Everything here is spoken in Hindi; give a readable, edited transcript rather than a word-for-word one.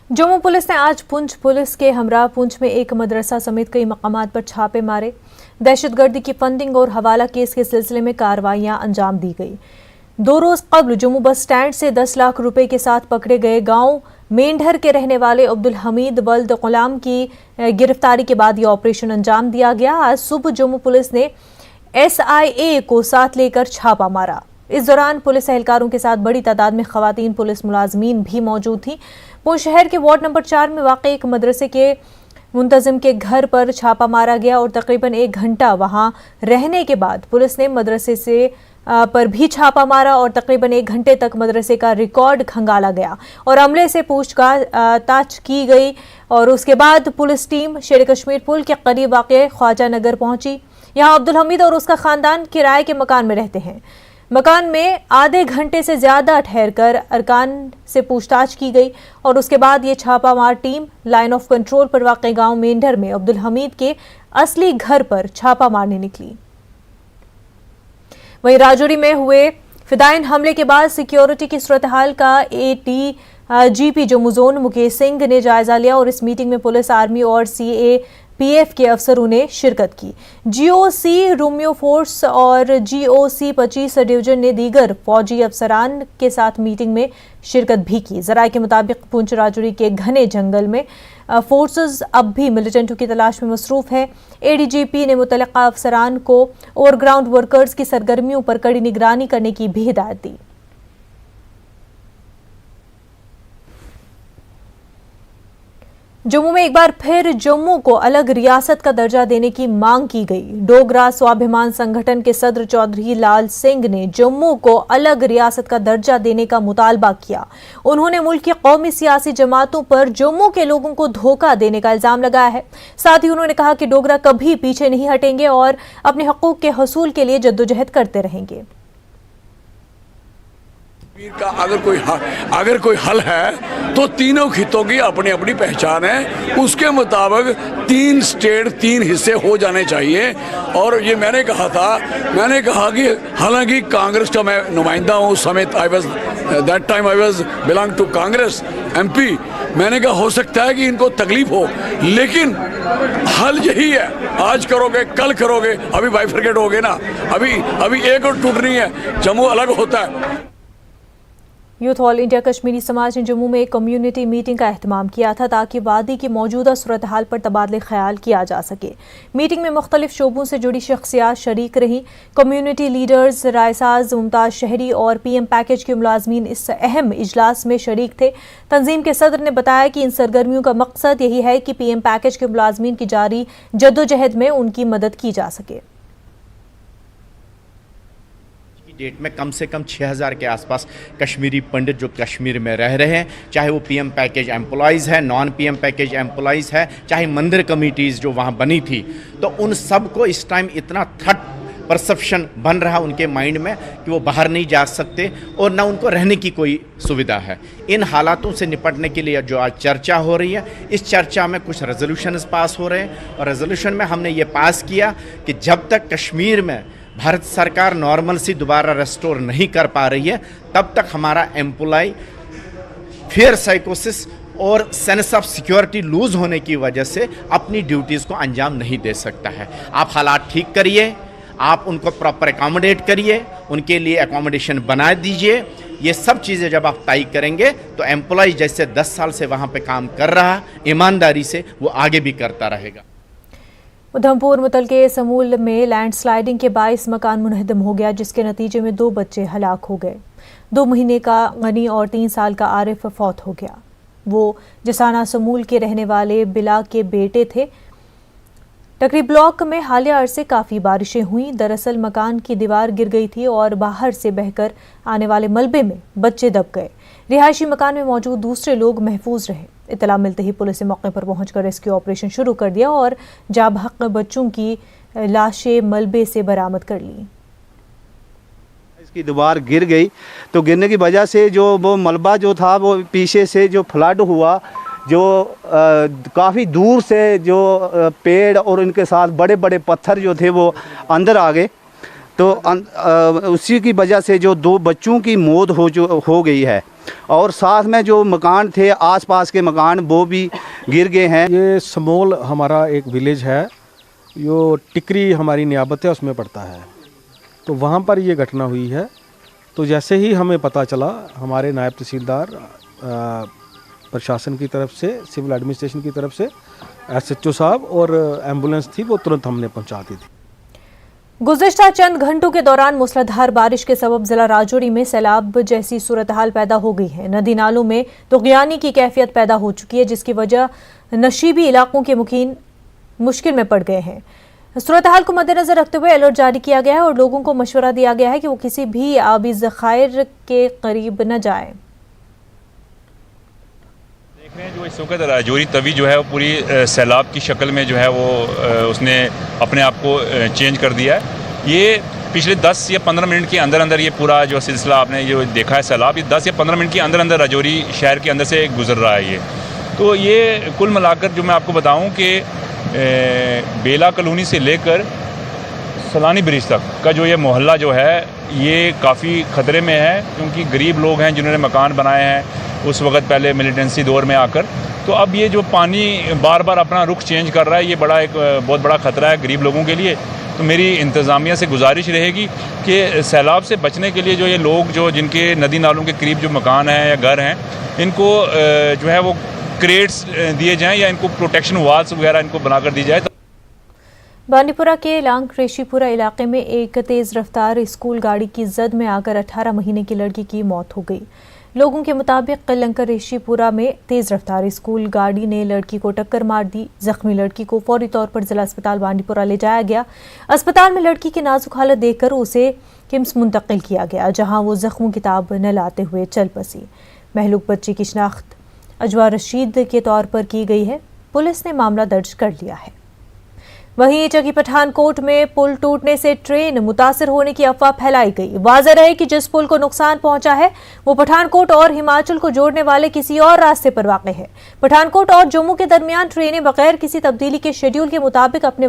जम्मू पुलिस ने आज पुंछ पुलिस के हमरा पुंछ में एक मदरसा समेत कई मकामात पर छापे मारे। दहशतगर्दी की फंडिंग और हवाला केस के सिलसिले में कार्रवाइयां अंजाम दी गई। 2 रोज कबल जम्मू बस स्टैंड से 10 लाख रुपए के साथ पकड़े गए गांव मेंढर के रहने वाले अब्दुल हमीद वल्द गुलाम की गिरफ्तारी के बाद यह ऑपरेशन अंजाम दिया गया। आज सुबह जम्मू पुलिस ने SIA को साथ लेकर छापा मारा। इस दौरान पुलिस एहलकारों के साथ बड़ी तादाद में खवातीन पुलिस मुलाजमीन भी मौजूद थी। पुंछ शहर के वार्ड नंबर 4 में वाक़ एक मदरसे के मुंतजिम के घर पर छापा मारा गया और तकरीबन 1 घंटा वहां रहने के बाद पुलिस ने मदरसे से पर भी छापा मारा और तकरीबन 1 घंटे तक मदरसे का रिकॉर्ड खंगाला गया और अमले से पूछताछ की गई। और उसके बाद पुलिस टीम शेर कश्मीर पुल के करीब वाक़ ख्वाजा नगर पहुंची। यहाँ अब्दुल हमीद और उसका खानदान किराए के मकान में रहते हैं। मकान में आधे घंटे से ज्यादा ठहरकर अरकान से पूछताछ की गई और उसके बाद ये छापामार टीम लाइन ऑफ कंट्रोल पर वाक़ गांव मेंढर में अब्दुल हमीद के असली घर पर छापा मारने निकली। वहीं राजौरी में हुए फिदायन हमले के बाद सिक्योरिटी की सूरत हाल का ADGP जम्मू जोन मुकेश सिंह ने जायजा लिया और इस मीटिंग में पुलिस, आर्मी और CAPF के अफसरों ने शिरकत की। GOC रोमियो फोर्स और GOC 25 डिवीजन ने दीगर फौजी अफसरान के साथ मीटिंग में शिरकत भी की। जराये के मुताबिक पुंछ राजौरी के घने जंगल में फोर्सेस अब भी मिलिटेंटों की तलाश में मसरूफ है। ADGP ने मुतल्लिका अफसरान को ओवरग्राउंड वर्कर्स की सरगर्मियों पर कड़ी निगरानी करने की भी हिदायत दी। जम्मू में एक बार फिर जम्मू को अलग रियासत का दर्जा देने की मांग की गई। डोगरा स्वाभिमान संगठन के सदर चौधरी लाल सिंह ने जम्मू को अलग रियासत का दर्जा देने का मुतालबा किया। उन्होंने मुल्क की कौमी सियासी जमातों पर जम्मू के लोगों को धोखा देने का इल्जाम लगाया है। साथ ही उन्होंने कहा कि डोगरा कभी पीछे नहीं हटेंगे और अपने हकूक के हसूल के लिए जद्दोजहद करते रहेंगे। का अगर कोई हल है तो तीनों खितों की अपनी अपनी पहचान है, उसके मुताबिक 3 स्टेट 3 हिस्से हो जाने चाहिए। और ये मैंने कहा कि हालांकि कांग्रेस का मैं नुमाइंदा हूँ, उस समय that time I was belong to Congress MP। मैंने कहा हो सकता है कि इनको तकलीफ हो, लेकिन हल यही है, आज करोगे कल करोगे, अभी बाइफरकेट हो गए ना, अभी एक और टूटनी है, जम्मू अलग होता है। यूथ ऑल इंडिया कश्मीरी समाज ने जम्मू में एक कम्युनिटी मीटिंग का एहतमाम किया था ताकि वादी की मौजूदा सूरत हाल पर तबादले ख्याल किया जा सके। मीटिंग में मुख्तलिफ शोबों से जुड़ी शख्सियात शरीक रहीं। कम्युनिटी लीडर्स, रायसाज, मुमताज शहरी और PM पैकेज के मुलाजमीन इस अहम इजलास में शरीक थे। तंजीम के सदर ने बताया कि इन सरगर्मियों का मकसद यही है कि PM पैकेज के मुलाजमीन की जारी जद्दोजहद में उनकी मदद की जा सके। डेट में कम से कम 6000 के आसपास कश्मीरी पंडित जो कश्मीर में रह रहे हैं, चाहे वो PM पैकेज एम्प्लॉइज़ है, नॉन PM पैकेज एम्प्लॉइज़ है, चाहे मंदिर कमिटीज़ जो वहाँ बनी थी, तो उन सब को इस टाइम इतना थर्ड परसेप्शन बन रहा उनके माइंड में कि वो बाहर नहीं जा सकते और ना उनको रहने की कोई सुविधा है। इन हालातों से निपटने के लिए जो आज चर्चा हो रही है, इस चर्चा में कुछ रेजोल्यूशंस पास हो रहे हैं और रेजोल्यूशन में हमने ये पास किया कि जब तक कश्मीर में भारत सरकार नॉर्मल सी दोबारा रेस्टोर नहीं कर पा रही है, तब तक हमारा एम्प्लॉय फियर साइकोसिस और सेंस ऑफ सिक्योरिटी लूज होने की वजह से अपनी ड्यूटीज़ को अंजाम नहीं दे सकता है। आप हालात ठीक करिए, आप उनको प्रॉपर एकोमोडेट करिए, उनके लिए एकोमोडेशन बना दीजिए। ये सब चीज़ें जब आप तय करेंगे तो एम्प्लॉय जैसे 10 साल से वहाँ पे काम कर रहा ईमानदारी से, वो आगे भी करता रहेगा। उधमपुर मुतलके समूल में लैंडस्लाइडिंग के बाइस मकान मुनहदम हो गया, जिसके नतीजे में 2 बच्चे हलाक हो गए। 2 महीने का गनी और 3 साल का आरिफ फौत हो गया। वो जसाना समूल के रहने वाले बिला के बेटे थे। टकरी ब्लॉक में हालिया अरसे काफ़ी बारिशें हुई। दरअसल मकान की दीवार गिर गई थी और बाहर से बहकर आने वाले मलबे में बच्चे दब गए। रिहायशी मकान में मौजूद दूसरे लोग महफूज रहे। इतला मिलते ही पुलिस ने मौके पर पहुंचकर रेस्क्यू ऑपरेशन शुरू कर दिया और जाबहक बच्चों की लाशें मलबे से बरामद कर ली। इसकी दीवार गिर गई तो गिरने की वजह से जो वो मलबा जो था वो पीछे से जो फ्लड हुआ, जो काफ़ी दूर से जो पेड़ और इनके साथ बड़े बड़े पत्थर जो थे वो अंदर आ गए। तो उसी की वजह से जो 2 बच्चों की मौत हो गई है और साथ में जो मकान थे आसपास के मकान वो भी गिर गए हैं। ये समोल हमारा एक विलेज है, जो टिकरी हमारी नियाबत है उसमें पड़ता है, तो वहाँ पर ये घटना हुई है। तो जैसे ही हमें पता चला, हमारे नायब तहसीलदार प्रशासन की तरफ से, सिविल एडमिनिस्ट्रेशन की तरफ से SHO साहब और एम्बुलेंस थी वो तुरंत हमने पहुँचा दी थी। गुज़िश्ता चंद घंटों के दौरान मूसलाधार बारिश के सबब जिला राजौरी में सैलाब जैसी सूरत हाल पैदा हो गई है। नदी नालों में तुग़यानी की कैफियत पैदा हो चुकी है, जिसकी वजह नशीबी इलाकों के मुकीन मुश्किल में पड़ गए हैं। सूरत हाल को मद्देनजर रखते हुए अलर्ट जारी किया गया है और लोगों को मशवरा दिया गया है कि वो किसी भी आबी ज़खायर के करीब न जाएं। देख रहे हैं जो इस वक्त राजौरी तवी जो है वो पूरी सैलाब की शक्ल में जो है वो उसने अपने आप को चेंज कर दिया है। ये पिछले 10 या 15 मिनट के अंदर अंदर ये पूरा जो सिलसिला आपने जो देखा है सैलाब, ये 10 या 15 मिनट के अंदर अंदर राजौरी शहर के अंदर से गुजर रहा है ये। तो ये कुल मिलाकर जो मैं आपको बताऊं कि बेला कॉलोनी से लेकर सलानी ब्रिज तक का जो ये मोहल्ला जो है ये काफ़ी ख़तरे में है, क्योंकि गरीब लोग हैं जिन्होंने मकान बनाए हैं उस वक्त पहले मिलिटेंसी दौर में आकर। तो अब ये जो पानी बार बार अपना रुख चेंज कर रहा है, ये बड़ा एक बहुत बड़ा ख़तरा है गरीब लोगों के लिए। तो मेरी इंतज़ामिया से गुजारिश रहेगी कि सैलाब से बचने के लिए जो ये लोग जो जिनके नदी नालों के करीब जो मकान हैं या घर हैं, इनको जो है वो क्रेट्स दिए जाएं या इनको प्रोटेक्शन वाल्स वगैरह इनको बनाकर दी जाए। बांडीपुरा के लांग रेशीपुरा इलाके में एक तेज़ रफ्तार स्कूल गाड़ी की जद में आकर 18 महीने की लड़की की मौत हो गई। लोगों के मुताबिक लंकर रेशीपुरा में तेज़ रफ्तार स्कूल गाड़ी ने लड़की को टक्कर मार दी। जख्मी लड़की को फौरी तौर पर जिला अस्पताल बांडीपुरा ले जाया गया। अस्पताल में लड़की की नाजुक हालत देखकर उसे किम्स मुंतकिल किया गया, जहां वो जख्मों की ताब न लाते हुए चल बसी। महलूक बच्ची की शिनाख्त अजवा रशीद के तौर पर की गई है। पुलिस ने मामला दर्ज कर लिया है। वहीं चकी पठानकोट में पुल टूटने से ट्रेन मुतासिर होने की अफवाह फैलाई गई। वाज़ेह रहे कि जिस पुल को नुकसान पहुंचा है वो पठानकोट और हिमाचल को जोड़ने वाले किसी और रास्ते पर वाक़ है। पठानकोट और जम्मू के दरमियान ट्रेनें बगैर किसी तब्दीली के शेड्यूल के मुताबिक अपने